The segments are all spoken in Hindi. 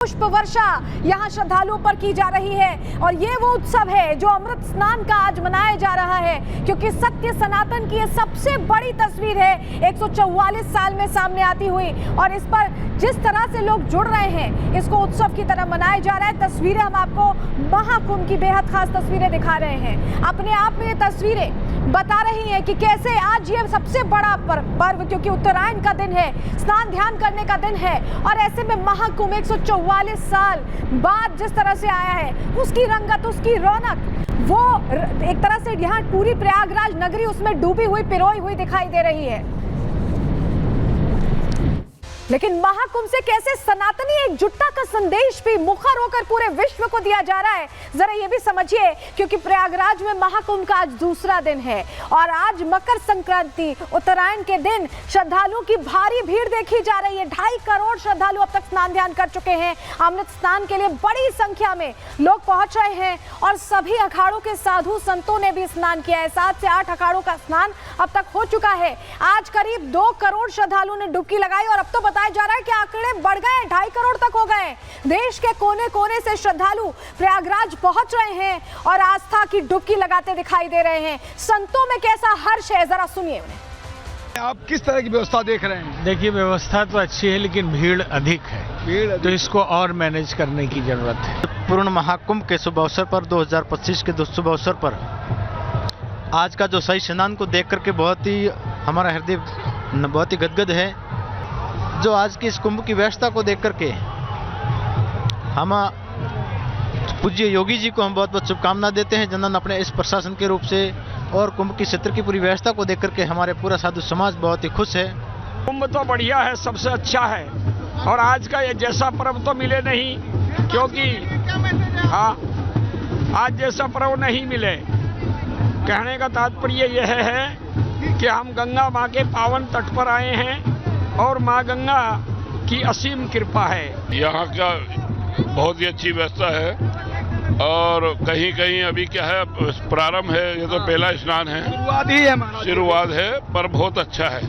पुष्प वर्षा यहाँ श्रद्धालुओं पर की जा रही है और ये वो उत्सव है जो अमृत स्नान का आज मनाया जा रहा है, क्योंकि सत्य सनातन की ये सबसे बड़ी तस्वीर है 144 साल में सामने आती हुई। और इस पर जिस तरह से लोग जुड़ रहे हैं, इसको उत्सव की तरह मनाया जा रहा है। तस्वीरें हम आपको महाकुंभ की बेहद खास तस्वीरें दिखा रहे हैं। अपने आप में ये तस्वीरें बता रही हैं कि कैसे आज ये सबसे बड़ा पर्व, क्योंकि उत्तरायण का दिन है, स्नान ध्यान करने का दिन है, और ऐसे में महाकुंभ 144 साल बाद जिस तरह से आया है, उसकी रंगत, उसकी रौनक, वो एक तरह से यहाँ पूरी प्रयागराज नगरी उसमें डूबी हुई, पिरोई हुई दिखाई दे रही है। लेकिन महाकुंभ से कैसे सनातनी एकजुटता का संदेश भी मुखर होकर पूरे विश्व को दिया जा रहा है, जरा ये भी समझिए। क्योंकि प्रयागराज में महाकुंभ का आज दूसरा दिन है और आज मकर संक्रांति, उत्तरायण के दिन श्रद्धालुओं की भारी भीड़ देखी जा रही है। 2.5 करोड़ श्रद्धालु अब तक स्नान ध्यान कर चुके हैं। अमृत स्नान के लिए बड़ी संख्या में लोग पहुंच रहे हैं और सभी अखाड़ों के साधु संतों ने भी स्नान किया है। 7 से 8 अखाड़ों का स्नान अब तक हो चुका है। आज करीब 2 करोड़ श्रद्धालुओं ने डुबकी लगाई और अब तो बताया जा रहा है कि आंकड़े बढ़ गए, 2.5 करोड़ तक हो गए। देश के कोने कोने से श्रद्धालु प्रयागराज पहुंच रहे हैं और आस्था की डुबकी लगाते दिखाई दे रहे हैं। संतों में कैसा हर्ष है, जरा सुनिए उन्हें। आप किस तरह की व्यवस्था देख रहे हैं? देखिए, व्यवस्था तो अच्छी है लेकिन भीड़ अधिक है, तो इसको और मैनेज करने की जरूरत है। पूर्ण महाकुंभ के शुभ अवसर पर 2025 के शुभ अवसर पर आज का जो सही स्नान को देख करके बहुत ही हमारा हृदय बहुत ही गदगद है। जो आज की इस कुंभ की व्यवस्था को देख करके हम पूज्य योगी जी को हम बहुत बहुत शुभकामना देते हैं, जिन्होंने अपने इस प्रशासन के रूप से और कुंभ की क्षेत्र की पूरी व्यवस्था को देख करके हमारे पूरा साधु समाज बहुत ही खुश है। कुंभ तो बढ़िया है, सबसे अच्छा है, और आज का ये जैसा पर्व तो मिले नहीं, क्योंकि हाँ, आज जैसा पर्व नहीं मिले। कहने का तात्पर्य यह है कि हम गंगा माँ के पावन तट पर आए हैं और माँ गंगा की असीम कृपा है। यहाँ का बहुत ही अच्छी व्यवस्था है और कहीं कहीं अभी क्या है, प्रारंभ है, ये तो पहला स्नान है, शुरुआत है, पर बहुत अच्छा है।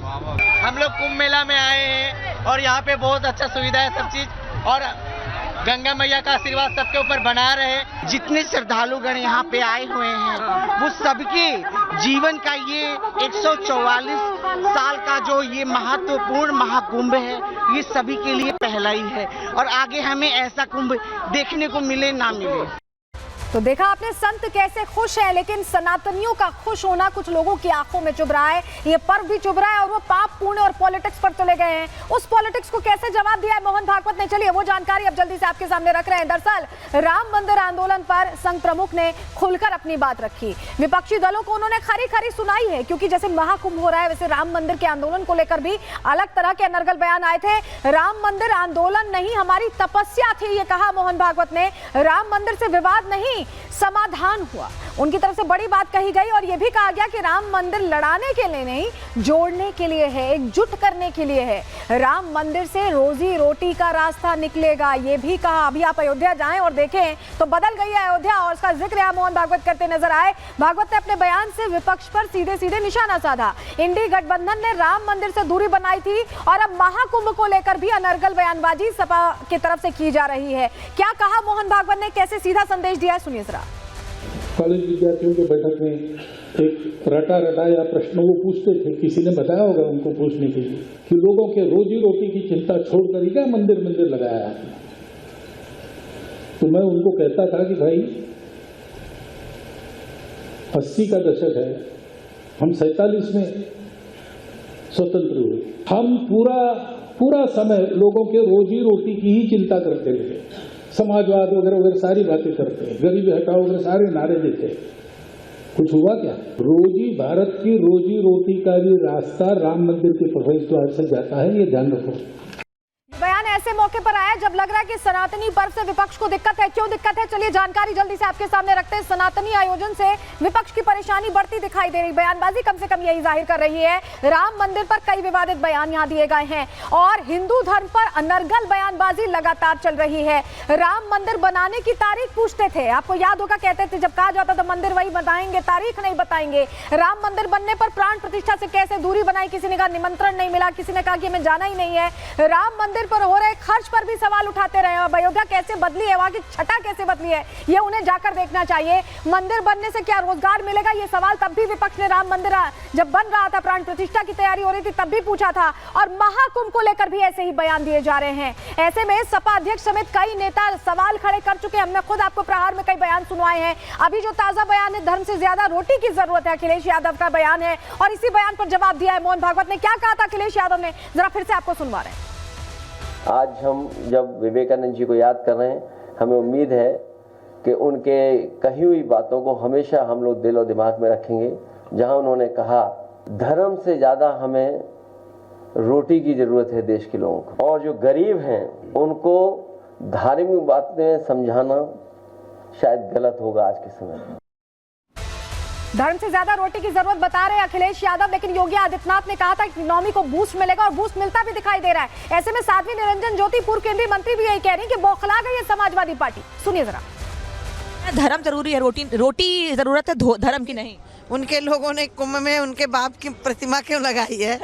हम लोग कुंभ मेला में आए हैं और यहाँ पे बहुत अच्छा सुविधा है सब चीज, और गंगा मैया का आशीर्वाद सबके ऊपर बना रहे। जितने श्रद्धालुगण यहाँ पे आए हुए हैं वो सबके जीवन का ये 144 साल का जो ये महत्वपूर्ण महाकुंभ है, ये सभी के लिए पहला ही है और आगे हमें ऐसा कुंभ देखने को मिले ना मिले। तो देखा आपने संत कैसे खुश है, लेकिन सनातनियों का खुश होना कुछ लोगों की आंखों में चुभ रहा है। ये पर्व भी चुभ रहा है और वो पाप पुण्य और पॉलिटिक्स पर चले गए हैं। उस पॉलिटिक्स को कैसे जवाब दिया है मोहन भागवत ने, चलिए वो जानकारी अब जल्दी से आपके सामने रख रहे हैं। दरअसल राम मंदिर आंदोलन पर संघ प्रमुख ने खुलकर अपनी बात रखी। विपक्षी दलों को उन्होंने खरी खरी सुनाई है, क्योंकि जैसे महाकुंभ हो रहा है वैसे राम मंदिर के आंदोलन को लेकर भी अलग तरह के अनर्गल बयान आए थे। राम मंदिर आंदोलन नहीं, हमारी तपस्या थी, ये कहा मोहन भागवत ने। राम मंदिर से विवाद नहीं, समाधान हुआ। उनकी तरफ से बड़ी बात कही गई और यह भी कहा गया कि राम मंदिर लड़ाने के लिए नहीं, जोड़ने के लिए है, एकजुट करने के लिए है। राम मंदिर से रोजी रोटी का रास्ता निकलेगा, ये भी कहा। अभी आप अयोध्या जाएं और देखें तो बदल गई है अयोध्या, और उसका जिक्र यहाँ मोहन भागवत करते नजर आए। भागवत ने अपने बयान से विपक्ष पर सीधे सीधे निशाना साधा। इंडी गठबंधन ने राम मंदिर से दूरी बनाई थी और अब महाकुंभ को लेकर भी अनर्गल बयानबाजी सपा की तरफ से की जा रही है। क्या कहा मोहन भागवत ने, कैसे सीधा संदेश दिया है, सुनिए जरा। कॉलेज विद्यार्थियों के बैठक में एक रटाया प्रश्न वो पूछते थे, किसी ने बताया होगा उनको पूछने के लिए कि लोगों के रोजी रोटी की चिंता छोड़कर ही क्या मंदिर लगाया आपने। तो मैं उनको कहता था कि भाई 80 का दशक है, हम 47 में स्वतंत्र हुए, हम पूरा समय लोगों के रोजी रोटी की ही चिंता करते रहे, समाजवाद वगैरह वगैरह सारी बातें करते हैं, गरीबी हटाओ वगैरह सारे नारे देते हैं। कुछ हुआ क्या? भारत की रोजी रोटी का भी रास्ता राम मंदिर के प्रवेश द्वार से जाता है, ये ध्यान रखो। बयान ऐसे मौके पर आया जब लग रहा है कि सनातनी पर्व से विपक्ष को दिक्कत है। क्यों दिक्कत है, चलिए जानकारी जल्दी से आपके सामने रखते हैं। सनातनी आयोजन से विपक्ष की परेशानी बढ़ती दिखाई दे रही, बयानबाजी कम से कम यही जाहिर कर रही है। राम मंदिर पर कई विवादित बयान यहाँ दिए गए हैं और हिंदू धर्म पर अनर्गल बयानबाजी लगातार चल रही है। राम मंदिर बनाने की तारीख पूछते थे, आपको याद होगा, कहते थे जब कहा जाता था मंदिर वही बताएंगे, तारीख नहीं बताएंगे। राम मंदिर बनने पर प्राण प्रतिष्ठा से कैसे दूरी बनाई, किसी ने कहा निमंत्रण नहीं मिला, किसी ने कहा कि हमें जाना ही नहीं है। राम मंदिर पर हो रहे खर्च पर भी सवाल सवाल उठाते रहे। अब अयोध्या कैसे बदली है, वहां की छटा कैसे बदली है, ये उन्हें जाकर देखना चाहिए। मंदिर बनने से क्या रोजगार मिलेगा, ये सवाल तब भी विपक्ष ने राम मंदिर जब बन रहा था, प्राण प्रतिष्ठा की तैयारी हो रही थी, तब भी पूछा था। और महाकुंभ को लेकर भी ऐसे ही बयान दिए जा रहे हैं। ऐसे में सपा अध्यक्ष समेत कई नेता सवाल खड़े कर चुके हैं। हमने खुद आपको प्रहार में कई बयान सुनवाए हैं। अभी जो ताजा बयान है, धर्म से ज्यादा रोटी की जरूरत है, अखिलेश यादव का बयान है, और इसी बयान पर जवाब दिया है मोहन भागवत ने। क्या कहा था अखिलेश यादव ने, जरा फिर से आपको सुनवा रहे हैं। आज हम जब विवेकानंद जी को याद कर रहे हैं, हमें उम्मीद है कि उनके कही हुई बातों को हमेशा हम लोग दिल और दिमाग में रखेंगे। जहां उन्होंने कहा धर्म से ज्यादा हमें रोटी की जरूरत है देश के लोगों को, और जो गरीब हैं उनको धार्मिक बातें समझाना शायद गलत होगा आज के समय में। धर्म से ज्यादा रोटी की जरूरत बता रहे हैं अखिलेश यादव, लेकिन योगी आदित्यनाथ ने कहा था कि इकोनॉमी को बूस्ट मिलेगा, और बूस्ट मिलता भी दिखाई दे रहा है। ऐसे में साध्वी निरंजन ज्योति पूर्व केंद्रीय मंत्री भी यही कह रही है कि बौखला गई है समाजवादी पार्टी। सुनिए जरा। धर्म जरूरी है, रोटी जरूरत है, धर्म की नहीं। उनके लोगों ने कुंभ में उनके बाप की प्रतिमा क्यों लगाई है?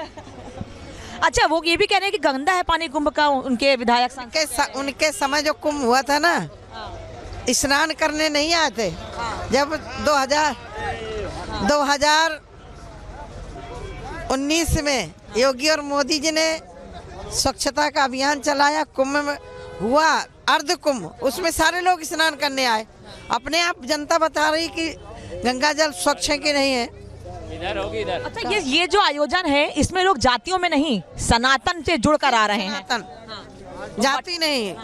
अच्छा, वो ये भी कह रहे हैं कि गंदा है पानी कुंभ का, उनके विधायक उनके समय जो कुंभ हुआ था ना, स्नान करने नहीं आए थे। जब 2019 में योगी और मोदी जी ने स्वच्छता का अभियान चलाया, कुंभ में हुआ अर्ध कुंभ, उसमें सारे लोग स्नान करने आए। अपने आप जनता बता रही कि गंगा जल स्वच्छ है कि नहीं है। अच्छा, ये जो आयोजन है, इसमें लोग जातियों में नहीं, सनातन से जुड़कर आ रहे हैं। सनातन जाति नहीं,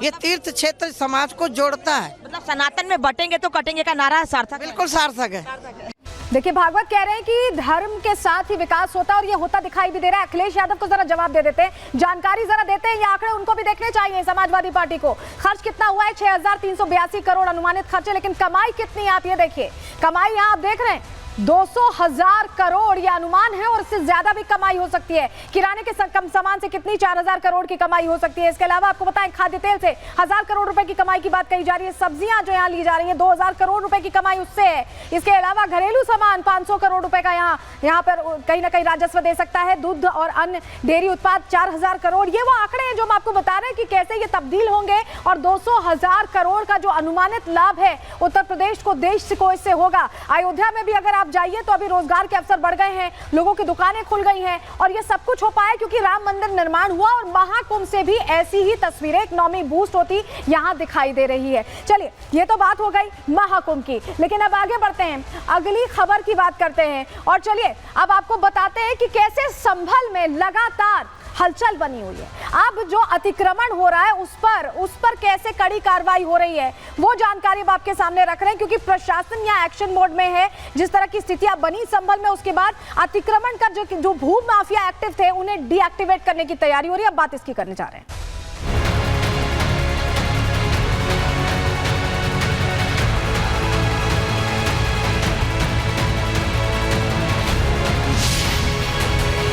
ये तीर्थ क्षेत्र समाज को जोड़ता है। मतलब सनातन में बटेंगे तो कटेंगे का नारा सार्थक, बिल्कुल सार्थक है। देखिए, भागवत कह रहे हैं कि धर्म के साथ ही विकास होता है, और ये होता दिखाई भी दे रहा है। अखिलेश यादव को जरा जवाब दे देते हैं, जानकारी जरा देते हैं। ये आंकड़े उनको भी देखने चाहिए समाजवादी पार्टी को। खर्च कितना हुआ है? 6382 करोड़ अनुमानित खर्च है, लेकिन कमाई कितनी आती है? देखिए कमाई यहाँ आप देख रहे हैं, 200,000 करोड़ ये अनुमान है, और इससे ज्यादा भी कमाई हो सकती है। किराने के कम सामान से कितनी? 4000 करोड़ की कमाई हो सकती है। इसके अलावा आपको बताएं, खाद्य तेल से 1000 करोड़ रुपए की कमाई की बात कही जा रही है। सब्जियां जो यहाँ ली जा रही है, 2000 करोड़ रुपए की कमाई उससे है। इसके अलावा घरेलू सामान 500 करोड़ रुपए का यहाँ पर कहीं ना कहीं राजस्व दे सकता है। दूध और अन्य डेयरी उत्पाद 4000 करोड़। ये वो आंकड़े हैं जो हम आपको बता रहे हैं कि कैसे ये तब्दील होंगे, और 200,000 करोड़ का जो अनुमानित लाभ है उत्तर प्रदेश को, देश को इससे होगा। अयोध्या में भी अगर जाइए तो अभी रोजगार के अवसर बढ़ गए हैं, लोगों की दुकानें खुल गई हैं, और ये सब कुछ हो पाया क्योंकि राम मंदिर निर्माण हुआ। और महाकुंभ से भी ऐसी ही तस्वीरें इकोनॉमी बूस्ट होती यहां दिखाई दे रही है। चलिए, ये तो बात हो गई महाकुंभ की, लेकिन अब आगे बढ़ते हैं, अगली खबर की बात करते हैं। और चलिए अब आपको बताते हैं कि कैसे संभल में लगातार हलचल बनी हुई है। अब जो अतिक्रमण हो रहा है उस पर कैसे कड़ी कार्रवाई हो रही है, वो जानकारी अब आपके सामने रख रहे हैं, क्योंकि प्रशासन यहाँ एक्शन मोड में है। जिस तरह की स्थितियां बनी संभल में, उसके बाद अतिक्रमण का जो भू माफिया एक्टिव थे, उन्हें डीएक्टिवेट करने की तैयारी हो रही है। अब बात इसकी करने जा रहे हैं।